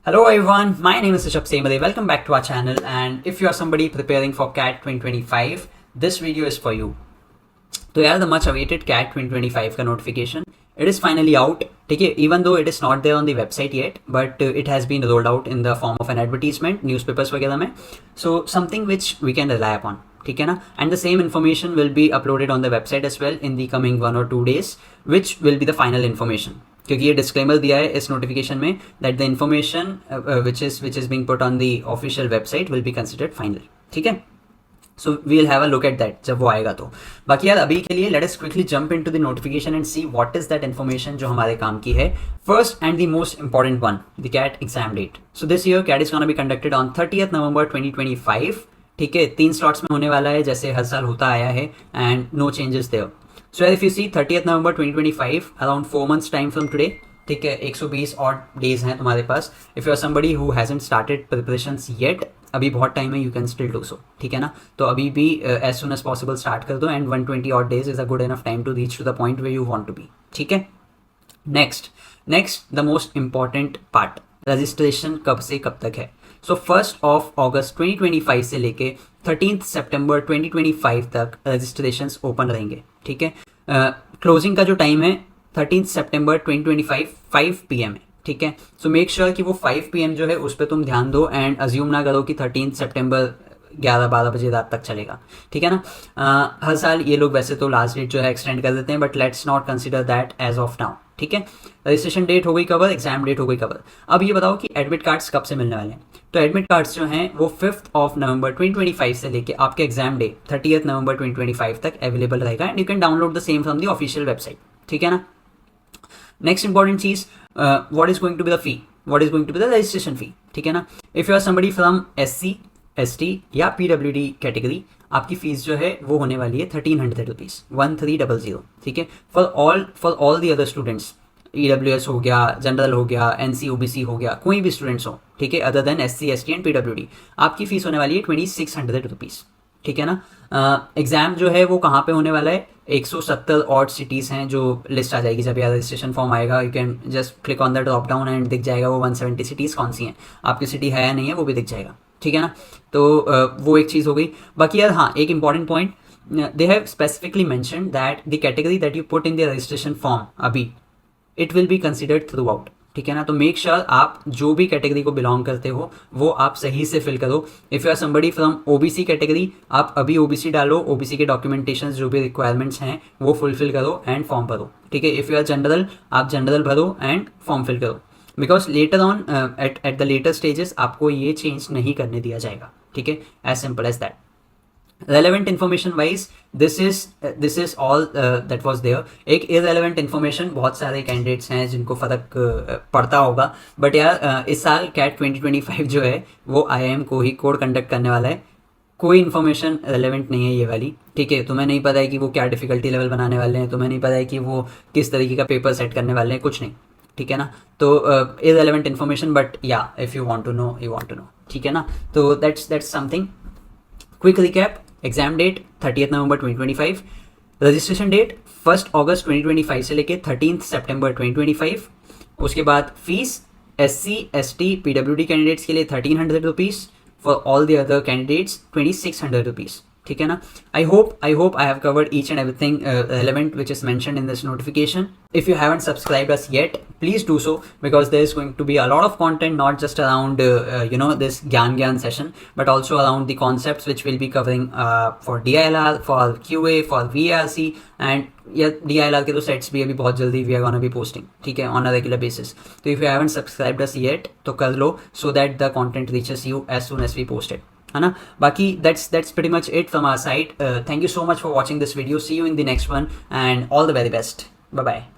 Hello everyone, my name is Rishabh Semade. Welcome back to our channel, and if you are somebody preparing for CAT 2025, this video is for you. तो यार the much awaited CAT 2025 का notification, it is finally out. ठीक है, even though it is not there on the website yet, but it has been rolled out in the form of an advertisement, newspapers वगैरह में. So something which we can rely upon. ठीक है ना, and the same information will be uploaded on the website as well in the coming 1 or 2 days, which will be the final information. क्योंकि ये disclaimer दिया है इस notification में that the information which is being put on the official website will be considered final. ठीक है, so we will have a look at that जब वो आएगा तो. बाकी यार अभी के लिए let us quickly jump into the notification and see what is that information जो हमारे काम की है. First and the most important one, the CAT exam date. So this year cat is gonna be conducted on 30th November 2025. ठीक है, 3 slots में होने वाला है जैसे हर साल होता आया है and no changes there. So if you see 30th November 2025, around 4 months time from today, ठीक है, 120 odd days हैं तुम्हारे पास. If you are somebody who hasn't started preparations yet, अभी बहुत टाइम है, you can still do so. ठीक है ना, तो अभी भी as soon as possible start कर दो and 120 odd days is a good enough time to reach to the point where you want to be. ठीक है, next the most important part, registration कब से कब तक है. सो 1st of August 2025 से लेके 13th September 2025 तक रजिस्ट्रेशंस ओपन रहेंगे. ठीक है, क्लोजिंग का जो टाइम है 13th September 2025 5 PM है. ठीक है, सो मेक श्योर कि वो 5 PM जो है उस पर तुम ध्यान दो एंड अज्यूम ना करो कि 13th September 11-12 बजे रात तक चलेगा. ठीक है ना, हर साल ये लोग वैसे तो लास्ट डेट जो है एक्सटेंड कर देते हैं, but let's not consider that as of now. ठीक है, रजिस्ट्रेशन डेट हो गई कवर, एग्जाम डेट हो गई कवर. अब ये बताओ कि एडमिट कार्ड्स कब से मिलने वाले हैं. तो एडमिट कार्ड्स जो हैं वो 5th of November 2025 से लेके आपके एग्जाम डे 30th November 2025 तक अवेलेबल रहेगा and you can download the same from the official website. ठीक है ना, नेक्स्ट इंपॉर्टेंट चीज, what is going to be the fee, what is going to be the registration fee. ठीक है ना, if you are somebody from SC ST या PWD category, आपकी fees जो है वो होने वाली है 1300 रुपीज़, 1300. ठीक है, for all the other students, EWS हो गया, जनरल हो गया, NC OBC हो गया, कोई भी स्टूडेंट्स हो, ठीक है, other than SC ST and PWD, आपकी फीस होने वाली है 2600 रुपीज़. ठीक है ना, एग्जाम जो है वो कहाँ पे होने वाला है, 170 ऑड सिटीज़ हैं जो लिस्ट आ जाएगी जब यार रजिस्ट्रेशन फॉर्म आएगा. You can just click on the drop down and दिख जाएगा वो 170 सिटीज़ कौन सी हैं. आपकी सिटी है या नहीं है वो भी दिख जाएगा. ठीक है ना, तो वो एक चीज़ हो गई. बाकी यार हाँ, एक important point, they have specifically mention that the category that you put in the registration form अभी it will be considered throughout. ठीक है ना, तो मेक श्योर आप जो भी कैटेगरी को बिलोंग करते हो वो आप सही से फिल करो. If you are somebody from OBC category, आप अभी OBC डालो, OBC के डॉक्यूमेंटेशन जो भी रिक्वायरमेंट्स हैं वो फुलफिल करो एंड फॉर्म भरो. ठीक है, इफ़ यू आर जनरल, आप जनरल भरो एंड फॉर्म फिल करो, because later on at the later stages आपको ये चेंज नहीं करने दिया जाएगा. ठीक है, as simple as that. Relevant information wise, this is all that was there. एक irrelevant information, बहुत सारे कैंडिडेट्स हैं जिनको फ़र्क पड़ता होगा, बट यार इस साल CAT 2025 जो है वो IIM को ही कोड कंडक्ट करने वाला है. कोई इन्फॉर्मेशन रेलेवेंट नहीं है ये वाली. ठीक है, तुम्हें नहीं पता है कि वो क्या डिफिकल्टी लेवल बनाने वाले हैं, तुम्हें नहीं पता है कि वो किस तरीके का पेपर सेट करने वाले हैं, कुछ नहीं. ठीक है ना, तो irrelevant information, बट या if you want to know, you want to know. ठीक है ना, तो that's something. Quick recap, exam date 30th November 2025, registration date 1st August 2025 से लेके 13th September 2025. उसके बाद fees SC ST PWD candidates के लिए 1300 rupees, for all the other candidates 2600 rupees. ठीक है ना, I hope I have covered each and everything relevant which is mentioned in this notification. If you haven't subscribed us yet, please do so, because there is going to be a lot of content, not just around this Gyan session, but also around the concepts which we'll be covering for DILR, for QA, for VRC, and DILR के तो sets भी अभी बहुत जल्दी we are gonna be posting. ठीक है, on a regular basis. So if you haven't subscribed us yet, तो कर लो, so that the content reaches you as soon as we post it. है ना, बाकी that's pretty much it from our side. Thank you so much for watching this video. See you in the next one and all the very best. Bye bye.